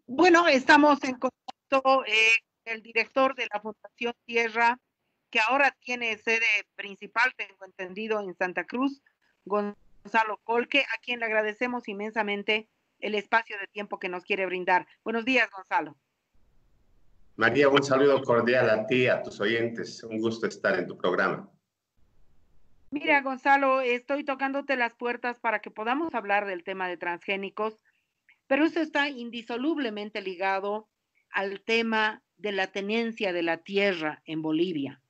Bueno, estamos en contacto el director de la Fundación Tierra, que ahora tiene sede principal, tengo entendido, en Santa Cruz, Gonzalo Colque, a quien le agradecemos inmensamente el espacio de tiempo que nos quiere brindar. Buenos días, Gonzalo. María, un saludo cordial a ti, a tus oyentes. Un gusto estar en tu programa. Mira, Gonzalo, estoy tocándote las puertas para que podamos hablar del tema de transgénicos, pero eso está indisolublemente ligado al tema de la tenencia de la tierra en Bolivia,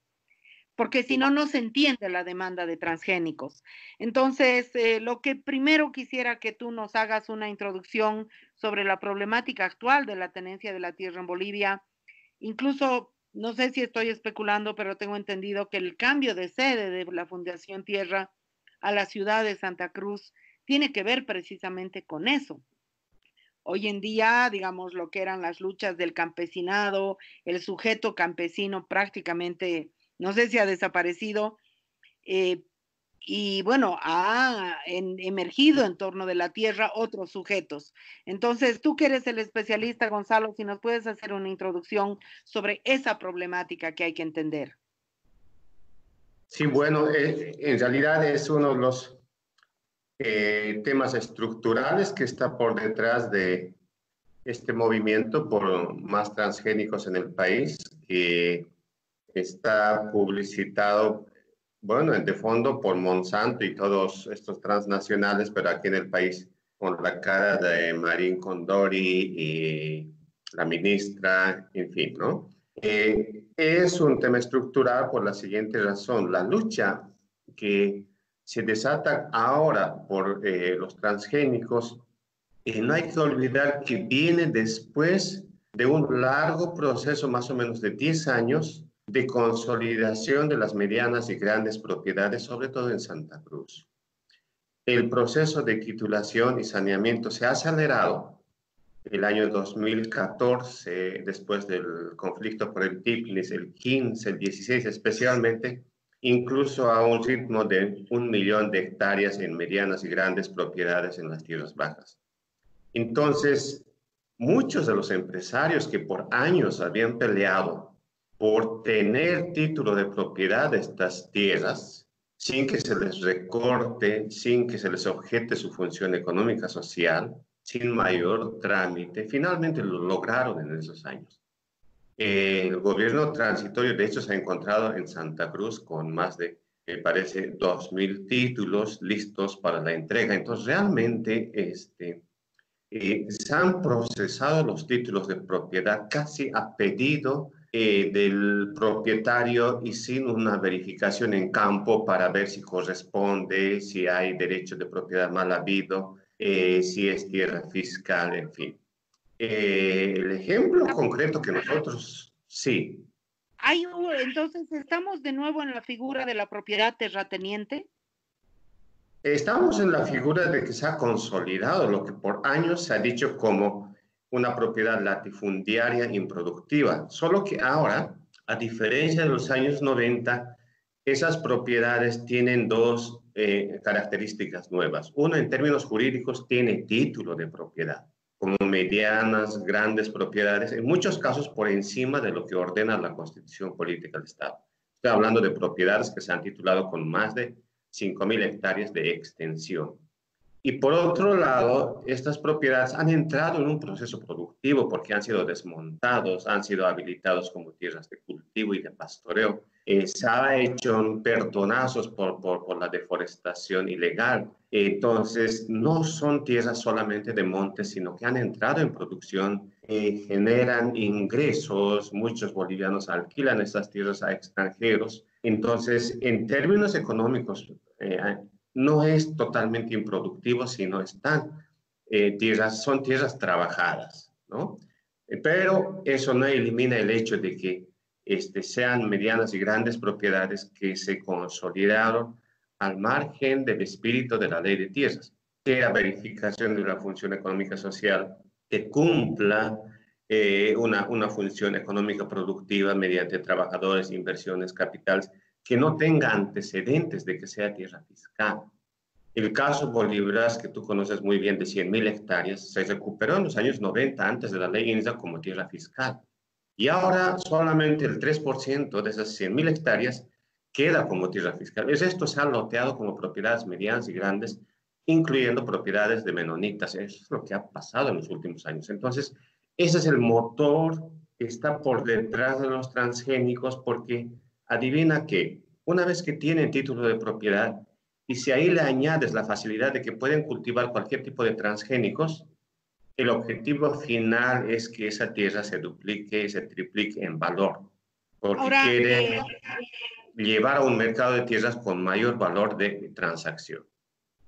porque si no, no se entiende la demanda de transgénicos. Entonces, lo que primero quisiera que tú nos hagas una introducción sobre la problemática actual de la tenencia de la tierra en Bolivia. Incluso, no sé si estoy especulando, pero tengo entendido que el cambio de sede de la Fundación Tierra a la ciudad de Santa Cruz tiene que ver precisamente con eso. Hoy en día, digamos, lo que eran las luchas del campesinado, el sujeto campesino prácticamente, no sé si ha desaparecido, eh, y bueno, ha emergido en torno de la tierra otros sujetos. Entonces, tú que eres el especialista, Gonzalo, si nos puedes hacer una introducción sobre esa problemática que hay que entender. Sí, bueno, en realidad es uno de los temas estructurales que está por detrás de este movimiento por más transgénicos en el país, que está publicitado, bueno, de fondo por Monsanto y todos estos transnacionales, pero aquí en el país con la cara de Marín Condori y la ministra, en fin, ¿no? Es un tema estructural por la siguiente razón. La lucha que se desata ahora por los transgénicos, no hay que olvidar que viene después de un largo proceso, más o menos de 10 años, de consolidación de las medianas y grandes propiedades, sobre todo en Santa Cruz. El proceso de titulación y saneamiento se ha acelerado el año 2014, después del conflicto por el TIPNIS, el 15, el 16 especialmente, incluso a un ritmo de 1 millón de hectáreas en medianas y grandes propiedades en las tierras bajas. Entonces, muchos de los empresarios que por años habían peleado por tener título de propiedad de estas tierras, sin que se les recorte, sin que se les objete su función económica social, sin mayor trámite, finalmente lo lograron en esos años. El gobierno transitorio, de hecho, se ha encontrado en Santa Cruz con más de, me parece, 2.000 títulos listos para la entrega. Entonces, realmente, se han procesado los títulos de propiedad casi a pedido del propietario y sin una verificación en campo para ver si corresponde, si hay derecho de propiedad mal habido, si es tierra fiscal, en fin. El ejemplo concreto que nosotros, sí. Entonces, estamos de nuevo en la figura de la propiedad terrateniente. Estamos en la figura de que se ha consolidado lo que por años se ha dicho como una propiedad latifundiaria improductiva, solo que ahora, a diferencia de los años 90, esas propiedades tienen dos características nuevas. Uno, en términos jurídicos, tiene título de propiedad, como medianas, grandes propiedades, en muchos casos por encima de lo que ordena la Constitución Política del Estado. Estoy hablando de propiedades que se han titulado con más de 5.000 hectáreas de extensión. Y por otro lado, estas propiedades han entrado en un proceso productivo porque han sido desmontados, han sido habilitados como tierras de cultivo y de pastoreo. Se ha hecho perdonazos por la deforestación ilegal. Entonces, no son tierras solamente de montes, sino que han entrado en producción, generan ingresos. Muchos bolivianos alquilan estas tierras a extranjeros. Entonces, en términos económicos, no es totalmente improductivo, sino están tierras, son tierras trabajadas, ¿no? Pero eso no elimina el hecho de que sean medianas y grandes propiedades que se consolidaron al margen del espíritu de la ley de tierras, que la verificación de la función económica social, que cumpla una función económica productiva mediante trabajadores, inversiones, capitales, que no tenga antecedentes de que sea tierra fiscal. El caso Bolívar, que tú conoces muy bien, de 100.000 hectáreas, se recuperó en los años 90 antes de la ley INSA como tierra fiscal. Y ahora solamente el 3% de esas 100.000 hectáreas queda como tierra fiscal. Esto se ha loteado como propiedades medianas y grandes, incluyendo propiedades de menonitas. Eso es lo que ha pasado en los últimos años. Entonces, ese es el motor que está por detrás de los transgénicos, porque adivina que una vez que tienen título de propiedad, y si ahí le añades la facilidad de que pueden cultivar cualquier tipo de transgénicos, el objetivo final es que esa tierra se duplique, se triplique en valor, porque Ahora, quiere llevar a un mercado de tierras con mayor valor de transacción.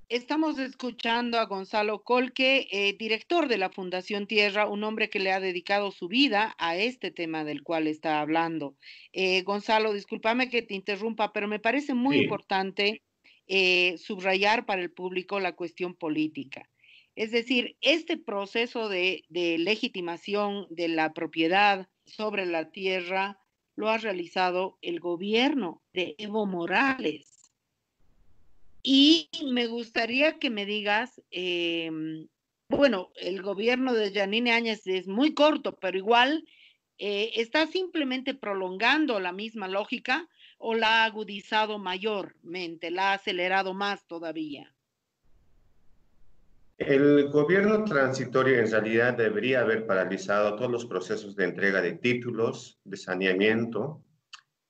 estamos escuchando a Gonzalo Colque, director de la Fundación Tierra, un hombre que le ha dedicado su vida a este tema del cual está hablando. Gonzalo, discúlpame que te interrumpa, pero me parece muy Sí, importante subrayar para el público la cuestión política. Es decir, este proceso de legitimación de la propiedad sobre la tierra lo ha realizado el gobierno de Evo Morales. Y me gustaría que me digas, bueno, el gobierno de Yanine Áñez es muy corto, pero igual está simplemente prolongando la misma lógica o la ha agudizado mayormente, la ha acelerado más todavía. el gobierno transitorio en realidad debería haber paralizado todos los procesos de entrega de títulos, de saneamiento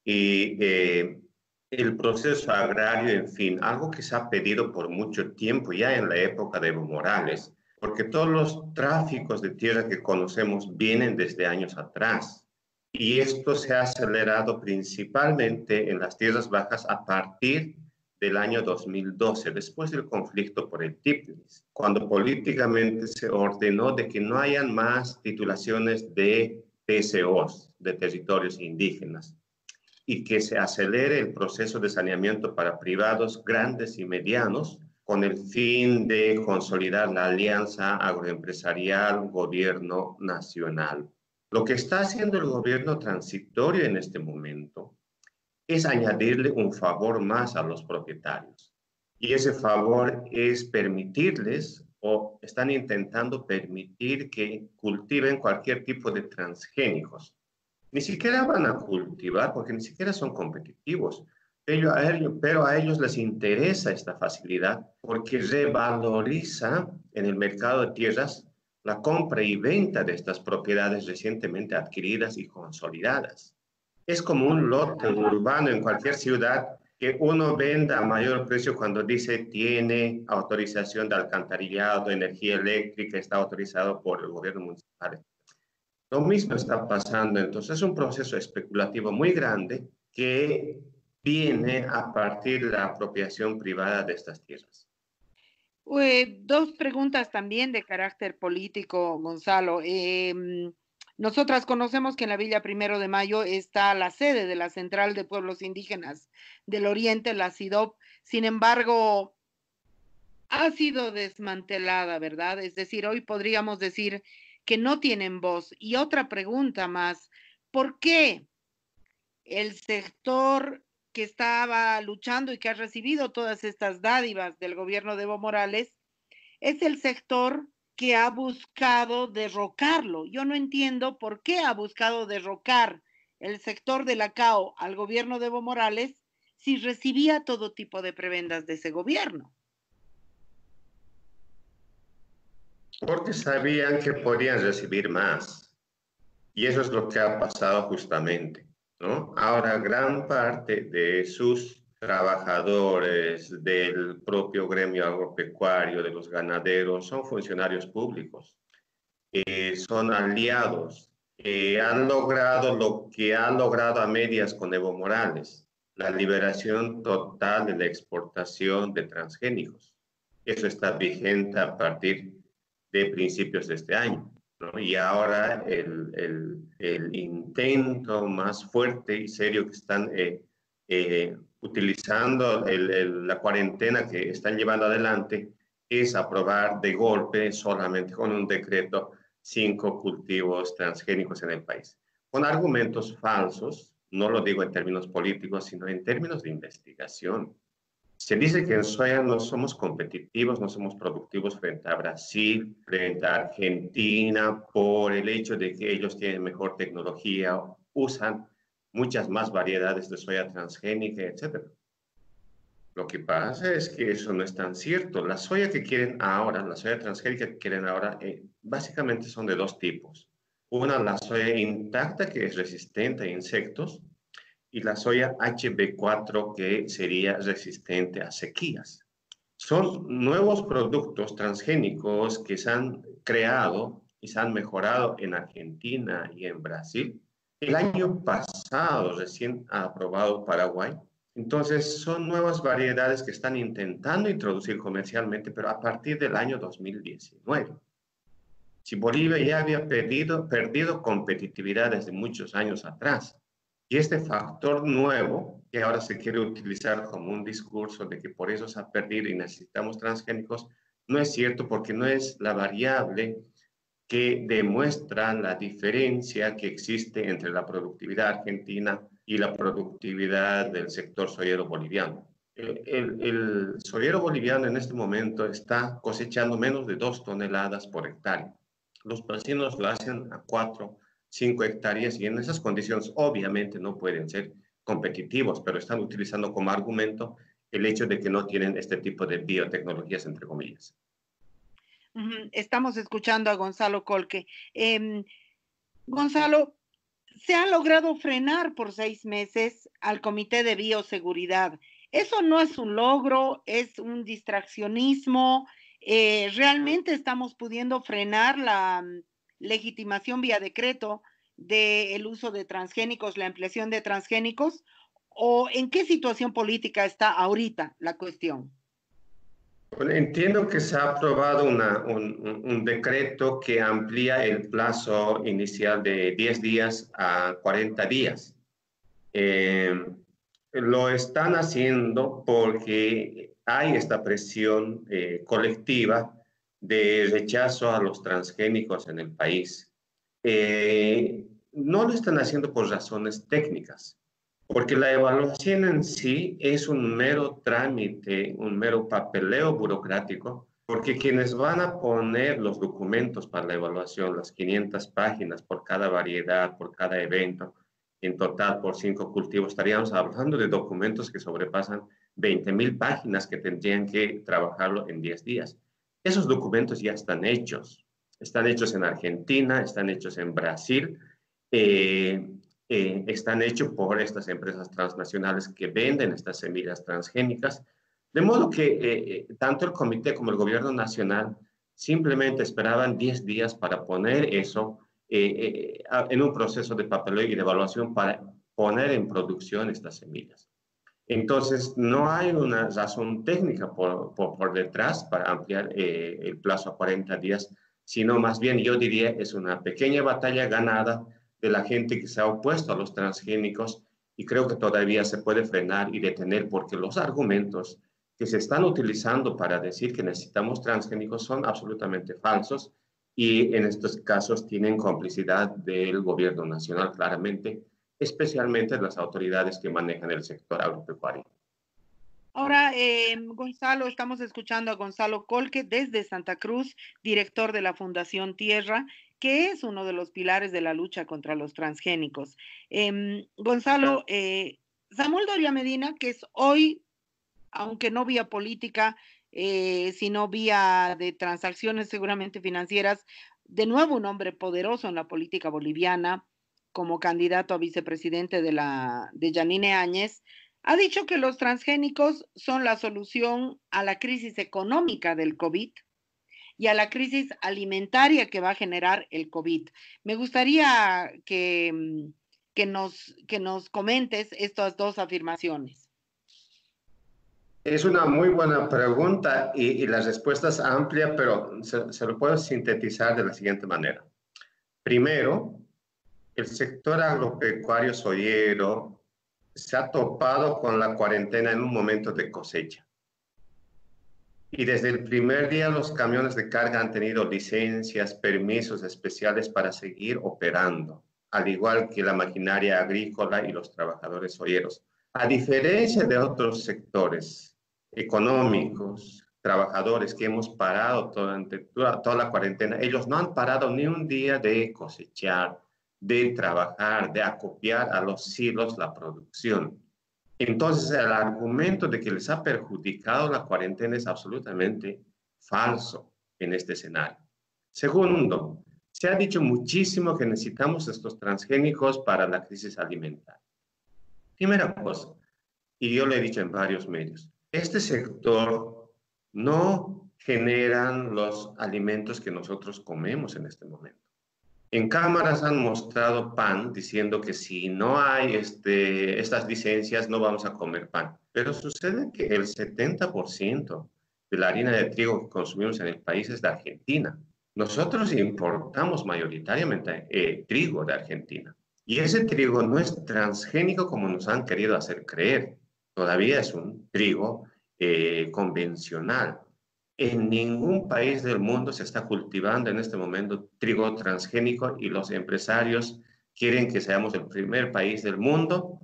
y el proceso agrario, en fin, algo que se ha pedido por mucho tiempo, ya en la época de Evo Morales, porque todos los tráficos de tierra que conocemos vienen desde años atrás. Y esto se ha acelerado principalmente en las tierras bajas a partir del año 2012, después del conflicto por el TIPNIS, cuando políticamente se ordenó de que no hayan más titulaciones de TCOs, de territorios indígenas, y que se acelere el proceso de saneamiento para privados grandes y medianos con el fin de consolidar la alianza agroempresarial gobierno nacional. Lo que está haciendo el gobierno transitorio en este momento es añadirle un favor más a los propietarios. Y ese favor es permitirles o están intentando permitir que cultiven cualquier tipo de transgénicos. Ni siquiera van a cultivar porque ni siquiera son competitivos. Pero a ellos les interesa esta facilidad porque revaloriza en el mercado de tierras la compra y venta de estas propiedades recientemente adquiridas y consolidadas. Es como un lote urbano en cualquier ciudad que uno venda a mayor precio cuando dice tiene autorización de alcantarillado, energía eléctrica, está autorizado por el gobierno municipal. Lo mismo está pasando, entonces es un proceso especulativo muy grande que viene a partir de la apropiación privada de estas tierras. Dos preguntas también de carácter político, Gonzalo. Nosotras conocemos que en la Villa Primero de Mayo está la sede de la Central de Pueblos Indígenas del Oriente, la CIDOP. Sin embargo, ha sido desmantelada, ¿verdad? Es decir, hoy podríamos decir que no tienen voz. Y otra pregunta más, ¿por qué el sector que estaba luchando y que ha recibido todas estas dádivas del gobierno de Evo Morales es el sector que ha buscado derrocarlo? Yo no entiendo por qué ha buscado derrocar el sector de la CAO al gobierno de Evo Morales si recibía todo tipo de prebendas de ese gobierno. Porque sabían que podían recibir más. Y eso es lo que ha pasado justamente, ¿no? Ahora, gran parte de sus trabajadores, del propio gremio agropecuario, de los ganaderos, son funcionarios públicos, son aliados, han logrado lo que han logrado a medias con Evo Morales, la liberación total de la exportación de transgénicos. Eso está vigente a partir de principios de este año, ¿no? Y ahora el intento más fuerte y serio que están utilizando la cuarentena que están llevando adelante es aprobar de golpe solamente con un decreto 5 cultivos transgénicos en el país, con argumentos falsos, no lo digo en términos políticos, sino en términos de investigación. Se dice que en soya no somos competitivos, no somos productivos frente a Brasil, frente a Argentina, por el hecho de que ellos tienen mejor tecnología, usan muchas más variedades de soya transgénica, etcétera. Lo que pasa es que eso no es tan cierto. La soya que quieren ahora, la soya transgénica que quieren ahora, básicamente son de dos tipos. Una, la soya intacta, que es resistente a insectos, y la soya HB4, que sería resistente a sequías. Son nuevos productos transgénicos que se han creado y se han mejorado en Argentina y en Brasil. El año pasado recién ha aprobado Paraguay. Entonces son nuevas variedades que están intentando introducir comercialmente, pero a partir del año 2019. Si Bolivia ya había perdido competitividad desde muchos años atrás, y este factor nuevo, que ahora se quiere utilizar como un discurso de que por eso se ha perdido y necesitamos transgénicos, no es cierto porque no es la variable que demuestra la diferencia que existe entre la productividad argentina y la productividad del sector soyero boliviano. El soyero boliviano en este momento está cosechando menos de 2 toneladas por hectárea. Los vecinos lo hacen a 4, 5 hectáreas y en esas condiciones obviamente no pueden ser competitivos, pero están utilizando como argumento el hecho de que no tienen este tipo de biotecnologías, entre comillas. Estamos escuchando a Gonzalo Colque. Gonzalo, se ha logrado frenar por 6 meses al Comité de Bioseguridad. Eso no es un logro, es un distraccionismo. Realmente estamos pudiendo frenar la legitimación vía decreto del uso de transgénicos, la ampliación de transgénicos, o en qué situación política está ahorita la cuestión. Bueno, entiendo que se ha aprobado un decreto que amplía el plazo inicial de 10 días a 40 días. Eh, lo están haciendo porque hay esta presión colectiva de rechazo a los transgénicos en el país. No lo están haciendo por razones técnicas, porque la evaluación en sí es un mero trámite, un mero papeleo burocrático, porque quienes van a poner los documentos para la evaluación, las 500 páginas por cada variedad, por cada evento, en total por 5 cultivos, estaríamos hablando de documentos que sobrepasan 20.000 páginas que tendrían que trabajarlo en 10 días. Esos documentos ya están hechos en Argentina, están hechos en Brasil, eh, están hechos por estas empresas transnacionales que venden estas semillas transgénicas, de modo que tanto el comité como el gobierno nacional simplemente esperaban 10 días para poner eso en un proceso de papeleo y de evaluación para poner en producción estas semillas. Entonces, no hay una razón técnica por detrás para ampliar el plazo a 40 días, sino más bien yo diría es una pequeña batalla ganada de la gente que se ha opuesto a los transgénicos y creo que todavía se puede frenar y detener porque los argumentos que se están utilizando para decir que necesitamos transgénicos son absolutamente falsos y en estos casos tienen complicidad del gobierno nacional claramente, especialmente las autoridades que manejan el sector agropecuario. Ahora, Gonzalo, estamos escuchando a Gonzalo Colque desde Santa Cruz, director de la Fundación Tierra, que es uno de los pilares de la lucha contra los transgénicos. Gonzalo, Samuel Doria Medina, que es hoy, aunque no vía política, sino vía de transacciones seguramente financieras, de nuevo un hombre poderoso en la política boliviana, como candidato a vicepresidente de Yanine Áñez, ha dicho que los transgénicos son la solución a la crisis económica del COVID y a la crisis alimentaria que va a generar el COVID. Me gustaría que nos comentes estas dos afirmaciones. Es una muy buena pregunta y la respuesta es amplia, pero se lo puedo sintetizar de la siguiente manera. Primero, el sector agropecuario soyero se ha topado con la cuarentena en un momento de cosecha. Y desde el primer día los camiones de carga han tenido licencias, permisos especiales para seguir operando, al igual que la maquinaria agrícola y los trabajadores soyeros. A diferencia de otros sectores, económicos, trabajadores que hemos parado durante toda la cuarentena, ellos no han parado ni un día de cosechar, de trabajar, de acopiar a los silos la producción. Entonces, el argumento de que les ha perjudicado la cuarentena es absolutamente falso en este escenario. Segundo, se ha dicho muchísimo que necesitamos estos transgénicos para la crisis alimentaria. Primera cosa, y yo lo he dicho en varios medios, este sector no generan los alimentos que nosotros comemos en este momento. En cámaras han mostrado pan diciendo que si no hay estas licencias no vamos a comer pan. Pero sucede que el 70% de la harina de trigo que consumimos en el país es de Argentina. Nosotros importamos mayoritariamente trigo de Argentina. Y ese trigo no es transgénico como nos han querido hacer creer. Todavía es un trigo convencional. En ningún país del mundo se está cultivando en este momento trigo transgénico y los empresarios quieren que seamos el primer país del mundo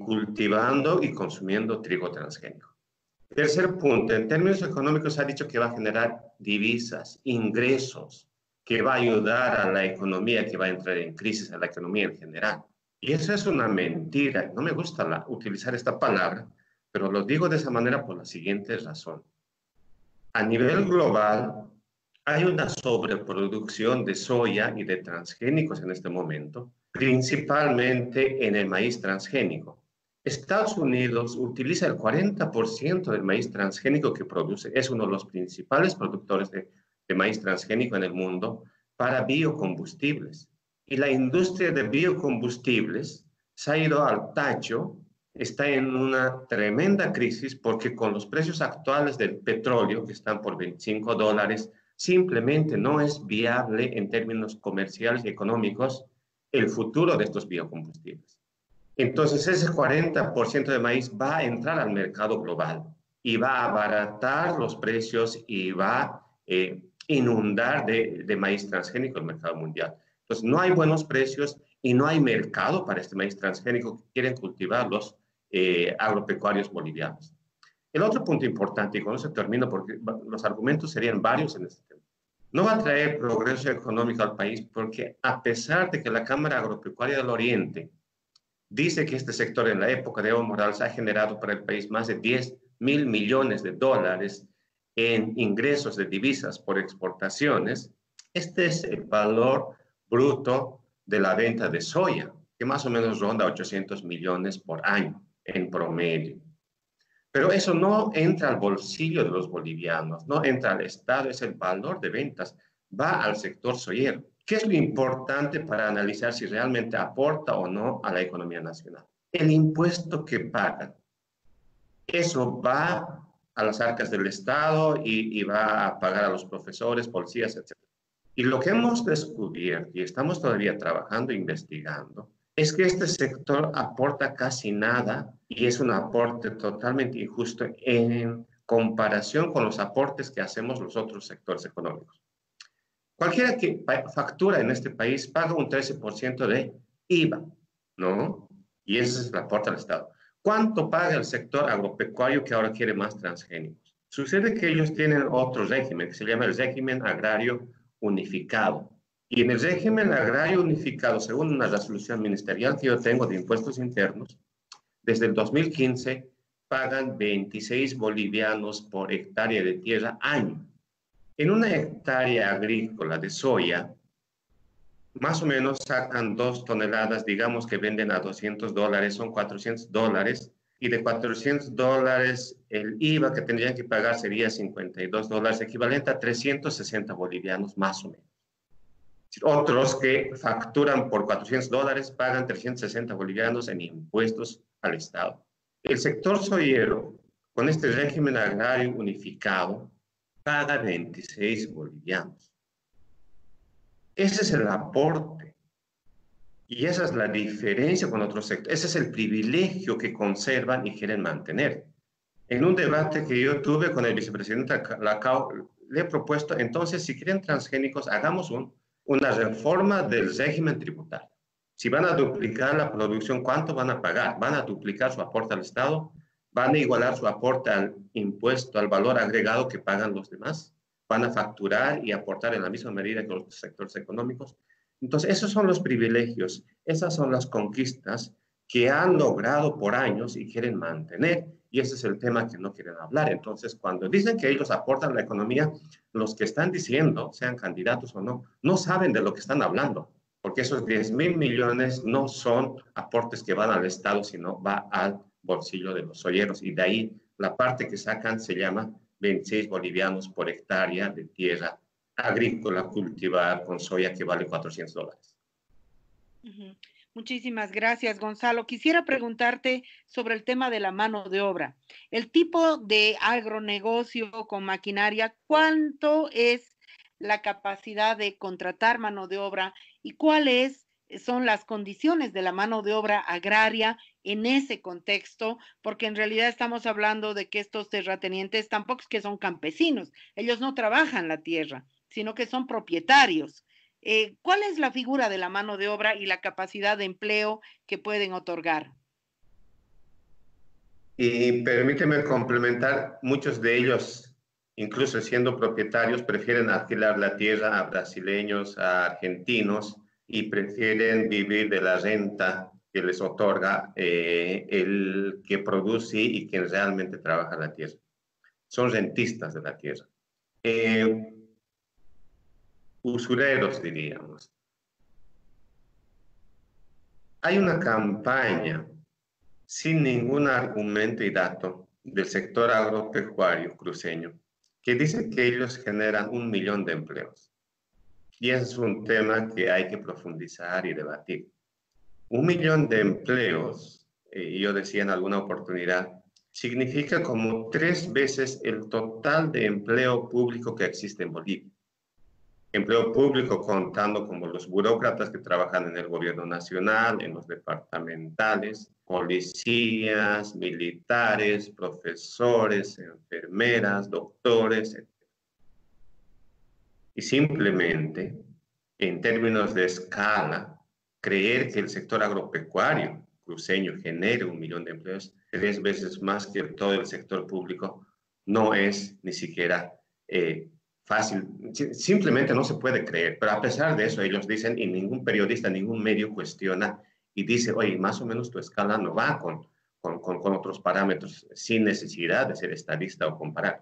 cultivando y consumiendo trigo transgénico. Tercer punto, en términos económicos se ha dicho que va a generar divisas, ingresos, que va a ayudar a la economía que va a entrar en crisis, a la economía en general. Y eso es una mentira. No me gusta utilizar esta palabra, pero lo digo de esa manera por la siguiente razón. A nivel global, hay una sobreproducción de soya y de transgénicos en este momento, principalmente en el maíz transgénico. Estados Unidos utiliza el 40% del maíz transgénico que produce, es uno de los principales productores de maíz transgénico en el mundo para biocombustibles. Y la industria de biocombustibles se ha ido al tacho, está en una tremenda crisis porque con los precios actuales del petróleo, que están por $25, simplemente no es viable en términos comerciales y económicos el futuro de estos biocombustibles. Entonces ese 40% de maíz va a entrar al mercado global y va a abaratar los precios y va a inundar de maíz transgénico el mercado mundial. Entonces no hay buenos precios y no hay mercado para este maíz transgénico que quieren cultivar los agropecuarios bolivianos. El otro punto importante, y con eso termino porque los argumentos serían varios en este tema, no va a traer progreso económico al país porque a pesar de que la Cámara Agropecuaria del Oriente dice que este sector en la época de Evo Morales ha generado para el país más de 10.000 millones de dólares en ingresos de divisas por exportaciones, este es el valor bruto de la venta de soya, que más o menos ronda 800 millones por año en promedio. Pero eso no entra al bolsillo de los bolivianos, no entra al Estado, es el valor de ventas, va al sector soyero. ¿Qué es lo importante para analizar si realmente aporta o no a la economía nacional? El impuesto que pagan. Eso va a las arcas del Estado y va a pagar a los profesores, policías, etc. Y lo que hemos descubierto, y estamos todavía trabajando, investigando, es que este sector aporta casi nada y es un aporte totalmente injusto en comparación con los aportes que hacemos los otros sectores económicos. Cualquiera que factura en este país paga un 13% de IVA, ¿no? Y ese es el aporte al Estado. ¿Cuánto paga el sector agropecuario que ahora quiere más transgénicos? Sucede que ellos tienen otro régimen que se llama el régimen agrario unificado. Y en el régimen agrario unificado, según una resolución ministerial que yo tengo de impuestos internos, desde el 2015 pagan 26 bolivianos por hectárea de tierra año. En una hectárea agrícola de soya, más o menos sacan 2 toneladas, digamos que venden a $200, son $400, y de $400 el IVA que tendrían que pagar sería $52, equivalente a 360 bolivianos más o menos. Otros que facturan por $400 pagan 360 bolivianos en impuestos al Estado. El sector soyero, con este régimen agrario unificado, paga 26 bolivianos. Ese es el aporte. Y esa es la diferencia con otros sectores. Ese es el privilegio que conservan y quieren mantener. En un debate que yo tuve con el vicepresidente Lacao, le he propuesto, entonces, si quieren transgénicos, hagamos una reforma del régimen tributario. Si van a duplicar la producción, ¿cuánto van a pagar? ¿Van a duplicar su aporte al Estado? van a igualar su aporte al impuesto, al valor agregado que pagan los demás. Van a facturar y aportar en la misma medida que los sectores económicos. Entonces, esos son los privilegios, esas son las conquistas que han logrado por años y quieren mantener. Y ese es el tema que no quieren hablar. Entonces, cuando dicen que ellos aportan a la economía, los que están diciendo, sean candidatos o no, no saben de lo que están hablando, porque esos 10.000 millones no son aportes que van al Estado, sino va al bolsillo de los olleros. Y de ahí la parte que sacan se llama 26 bolivianos por hectárea de tierra agrícola cultivar con soya que vale $400. Ujú. Muchísimas gracias, Gonzalo. Quisiera preguntarte sobre el tema de la mano de obra. El tipo de agronegocio con maquinaria, ¿cuánto es la capacidad de contratar mano de obra y cuáles son las condiciones de la mano de obra agraria en ese contexto? Porque en realidad estamos hablando de que estos terratenientes tampoco es que son campesinos, ellos no trabajan la tierra, sino que son propietarios. ¿Cuál es la figura de la mano de obra y la capacidad de empleo que pueden otorgar? Y permíteme complementar, muchos de ellos, incluso siendo propietarios, prefieren alquilar la tierra a brasileños, a argentinos, y prefieren vivir de la renta que les otorga el que produce y quien realmente trabaja la tierra. Son rentistas de la tierra. Eh, Usureros, diríamos. Hay una campaña sin ningún argumento y dato del sector agropecuario cruceño que dice que ellos generan 1 millón de empleos. Y ese es un tema que hay que profundizar y debatir. 1 millón de empleos, yo decía en alguna oportunidad, significa como 3 veces el total de empleo público que existe en Bolivia. Empleo público contando como los burócratas que trabajan en el gobierno nacional, en los departamentales, policías, militares, profesores, enfermeras, doctores, etc. Y simplemente, en términos de escala, creer que el sector agropecuario cruceño genere 1 millón de empleos 3 veces más que todo el sector público no es ni siquiera fácil, simplemente no se puede creer, pero a pesar de eso ellos dicen y ningún periodista, ningún medio cuestiona y dice, oye, más o menos tu escala no va con otros parámetros sin necesidad de ser estadista o comparar.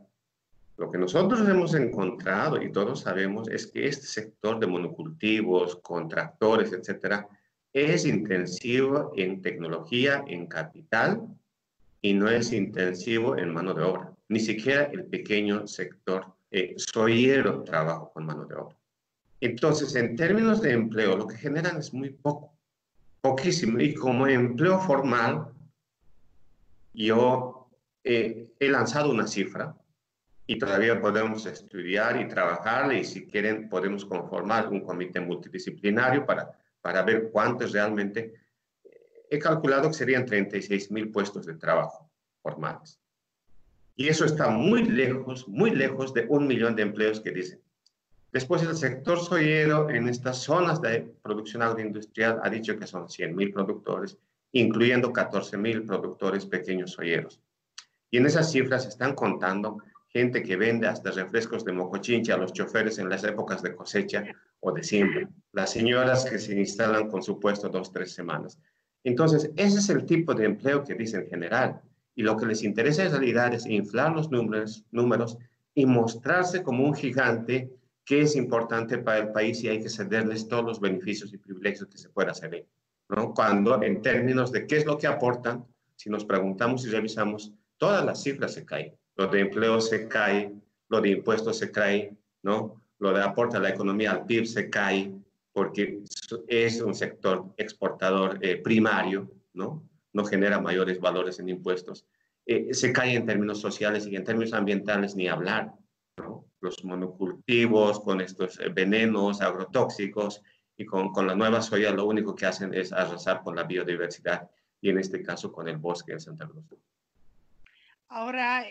Lo que nosotros hemos encontrado y todos sabemos es que este sector de monocultivos, con tractores, etcétera, es intensivo en tecnología, en capital y no es intensivo en mano de obra. Ni siquiera el pequeño sector soyero trabaja con mano de obra. Entonces, en términos de empleo, lo que generan es muy poco, poquísimo. Y como empleo formal, yo he lanzado una cifra y todavía podemos estudiar y trabajar y si quieren podemos conformar un comité multidisciplinario para ver cuántos realmente. He calculado que serían 36.000 puestos de trabajo formales. Y eso está muy lejos de 1 millón de empleos que dicen. Después el sector soyero en estas zonas de producción agroindustrial ha dicho que son 100.000 productores, incluyendo 14.000 productores pequeños soyeros. Y en esas cifras están contando gente que vende hasta refrescos de mocochincha a los choferes en las épocas de cosecha o de siembra. Las señoras que se instalan con su puesto 2, 3 semanas. Entonces, ese es el tipo de empleo que dicen general. Y lo que les interesa en realidad es inflar los números y mostrarse como un gigante que es importante para el país y hay que cederles todos los beneficios y privilegios que se pueda hacer, ¿no? Cuando en términos de qué es lo que aportan, si nos preguntamos y revisamos, todas las cifras se caen. Lo de empleo se cae, lo de impuestos se cae, ¿no? Lo de aporte a la economía, al PIB se cae, porque es un sector exportador primario, ¿no? No genera mayores valores en impuestos. Se cae en términos sociales y en términos ambientales ni hablar, ¿no? Los monocultivos con estos venenos agrotóxicos y con la nueva soya lo único que hacen es arrasar con la biodiversidad y en este caso con el bosque en Santa Cruz. Ahora,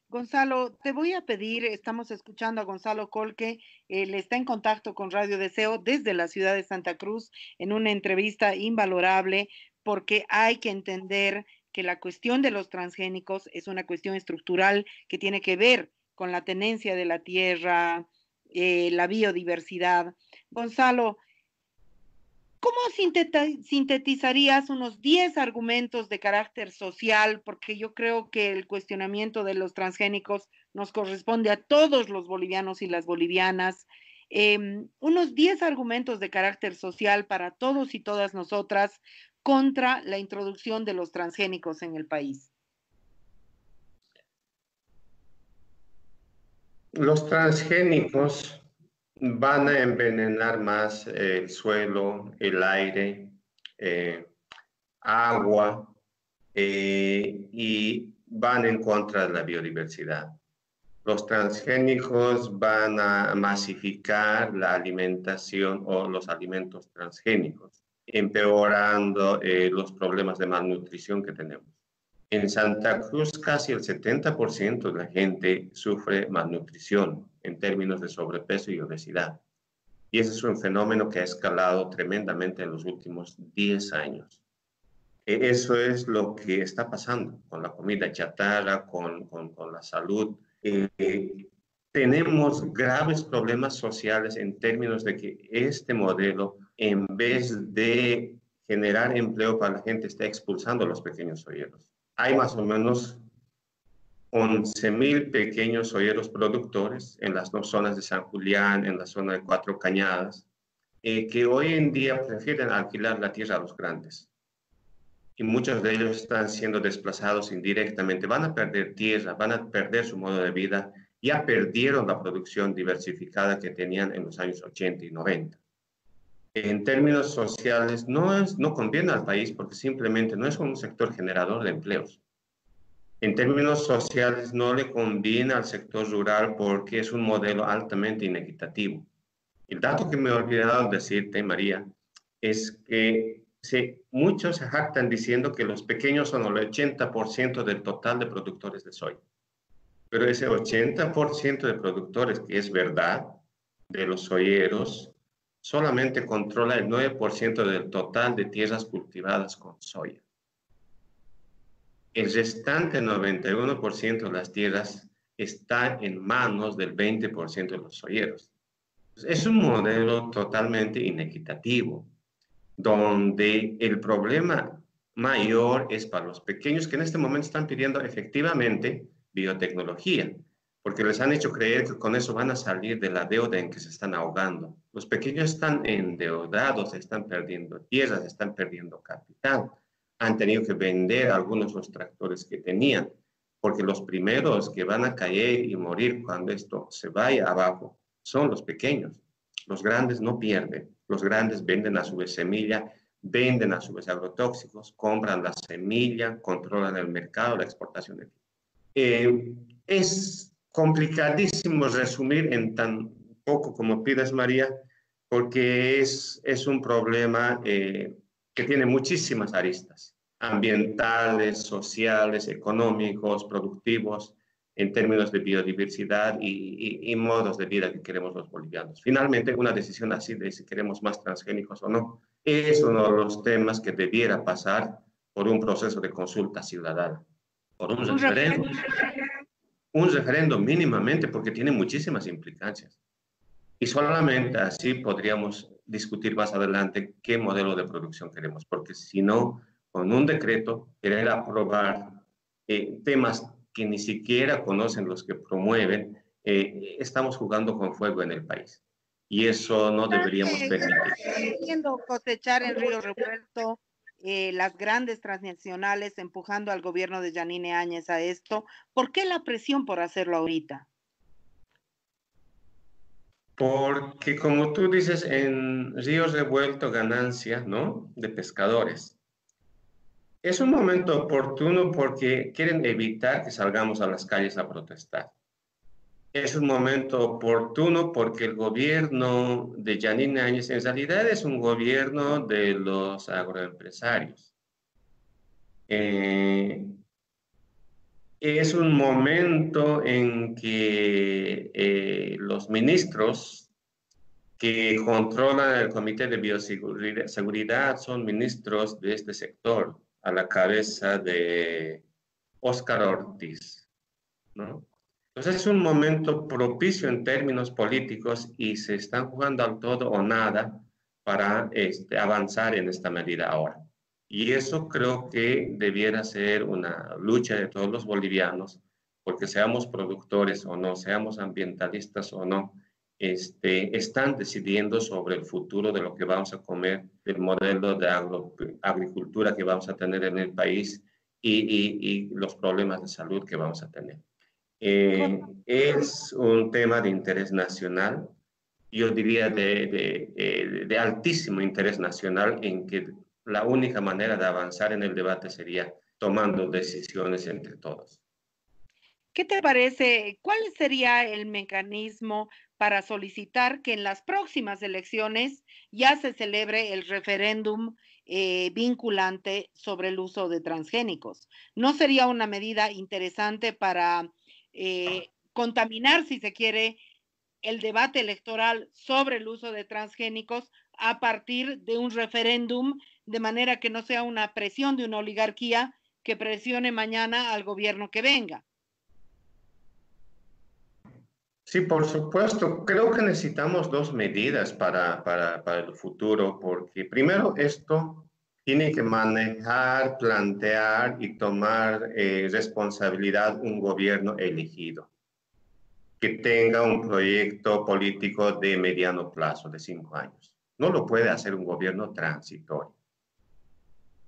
Gonzalo, te voy a pedir, estamos escuchando a Gonzalo Colque, él está en contacto con Radio Deseo desde la ciudad de Santa Cruz en una entrevista invalorable porque hay que entender que la cuestión de los transgénicos es una cuestión estructural que tiene que ver con la tenencia de la tierra, la biodiversidad. Gonzalo, ¿cómo sintetizarías unos 10 argumentos de carácter social? Porque yo creo que el cuestionamiento de los transgénicos nos corresponde a todos los bolivianos y las bolivianas. Unos 10 argumentos de carácter social para todos y todas nosotras contra la introducción de los transgénicos en el país. Los transgénicos van a envenenar más el suelo, el aire, agua, y van en contra de la biodiversidad. Los transgénicos van a masificar la alimentación o los alimentos transgénicos, empeorando los problemas de malnutrición que tenemos. En Santa Cruz casi el 70% de la gente sufre malnutrición en términos de sobrepeso y obesidad. Y ese es un fenómeno que ha escalado tremendamente en los últimos 10 años. Eso es lo que está pasando con la comida chatarra, con la salud. Tenemos graves problemas sociales en términos de que este modelo, en vez de generar empleo para la gente, está expulsando a los pequeños olleros. Hay más o menos 11.000 pequeños olleros productores en las dos zonas de San Julián, en la zona de Cuatro Cañadas, que hoy en día prefieren alquilar la tierra a los grandes. Y muchos de ellos están siendo desplazados indirectamente. Van a perder tierra, van a perder su modo de vida. Ya perdieron la producción diversificada que tenían en los años 80 y 90. En términos sociales, no conviene al país porque simplemente no es un sector generador de empleos. En términos sociales, no le conviene al sector rural porque es un modelo altamente inequitativo. El dato que me he olvidado decirte, María, es que muchos se jactan diciendo que los pequeños son el 80% del total de productores de soya. Pero ese 80% de productores, que es verdad, de los soyeros, solamente controla el 9% del total de tierras cultivadas con soya. El restante 91% de las tierras está en manos del 20% de los soyeros. Es un modelo totalmente inequitativo, donde el problema mayor es para los pequeños que en este momento están pidiendo efectivamente biotecnología, porque les han hecho creer que con eso van a salir de la deuda en que se están ahogando. Los pequeños están endeudados, están perdiendo tierras, están perdiendo capital. Han tenido que vender algunos de los tractores que tenían, porque los primeros que van a caer y morir cuando esto se vaya abajo son los pequeños. Los grandes no pierden. Los grandes venden a su vez semilla, venden a su vez agrotóxicos, compran la semilla, controlan el mercado, la exportación. Es complicadísimo resumir en tan poco como pides, María, porque es un problema que tiene muchísimas aristas, ambientales, sociales, económicos, productivos, en términos de biodiversidad y modos de vida que queremos los bolivianos. Finalmente, una decisión así de si queremos más transgénicos o no, es uno de los temas que debiera pasar por un proceso de consulta ciudadana, por un referéndum mínimamente, porque tiene muchísimas implicancias. Y solamente así podríamos discutir más adelante qué modelo de producción queremos, porque si no, con un decreto, querer aprobar temas que ni siquiera conocen los que promueven, estamos jugando con fuego en el país. Y eso no deberíamos permitir. Queriendo cosechar en Río Revuelto, las grandes transnacionales empujando al gobierno de Yanine Áñez a esto. ¿Por qué la presión por hacerlo ahorita? Porque como tú dices, en Río Revuelto ganancia, ¿no?, de pescadores. Es un momento oportuno porque quieren evitar que salgamos a las calles a protestar. Es un momento oportuno porque el gobierno de Yanine Áñez en realidad es un gobierno de los agroempresarios. Es un momento en que los ministros que controlan el Comité de Bioseguridad son ministros de este sector, a la cabeza de Óscar Ortiz, ¿no? Entonces es un momento propicio en términos políticos y se están jugando al todo o nada para avanzar en esta medida ahora. Y eso creo que debiera ser una lucha de todos los bolivianos, porque seamos productores o no, seamos ambientalistas o no, están decidiendo sobre el futuro de lo que vamos a comer, del modelo de agricultura que vamos a tener en el país y los problemas de salud que vamos a tener. Es un tema de interés nacional, yo diría de altísimo interés nacional, en que la única manera de avanzar en el debate sería tomando decisiones entre todos. ¿Qué te parece? ¿Cuál sería el mecanismo para solicitar que en las próximas elecciones ya se celebre el referéndum vinculante sobre el uso de transgénicos? ¿No sería una medida interesante para contaminar, si se quiere, el debate electoral sobre el uso de transgénicos a partir de un referéndum, de manera que no sea una presión de una oligarquía que presione mañana al gobierno que venga? Sí, por supuesto. Creo que necesitamos dos medidas para el futuro, porque primero esto tiene que manejar, plantear y tomar responsabilidad un gobierno elegido, que tenga un proyecto político de mediano plazo, de 5 años. No lo puede hacer un gobierno transitorio.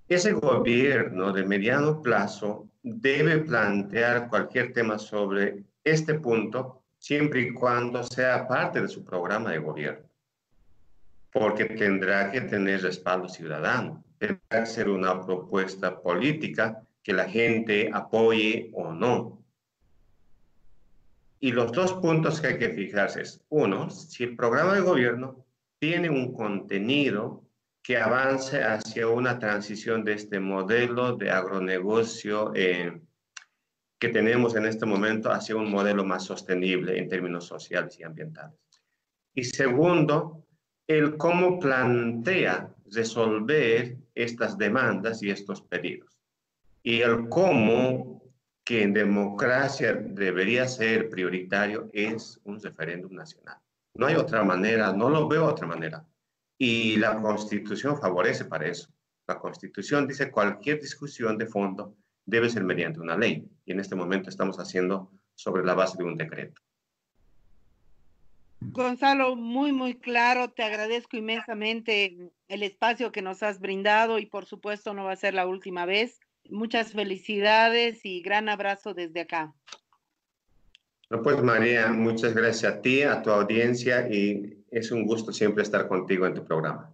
Ese gobierno de mediano plazo debe plantear cualquier tema sobre este punto, siempre y cuando sea parte de su programa de gobierno, porque tendrá que tener respaldo ciudadano, tendrá que ser una propuesta política que la gente apoye o no. Y los dos puntos que hay que fijarse es, uno, si el programa de gobierno tiene un contenido que avance hacia una transición de este modelo de agronegocio que tenemos en este momento hacia un modelo más sostenible en términos sociales y ambientales. Y segundo, el cómo plantea resolver estas demandas y estos pedidos. Y el cómo, que en democracia debería ser prioritario, es un referéndum nacional. No hay otra manera, no lo veo de otra manera. Y la Constitución favorece para eso. La Constitución dice cualquier discusión de fondo debe ser mediante una ley. Y en este momento estamos haciendo sobre la base de un decreto. Gonzalo, muy claro. Te agradezco inmensamente el espacio que nos has brindado y por supuesto no va a ser la última vez. Muchas felicidades y gran abrazo desde acá. No, pues María, muchas gracias a ti, a tu audiencia y es un gusto siempre estar contigo en tu programa.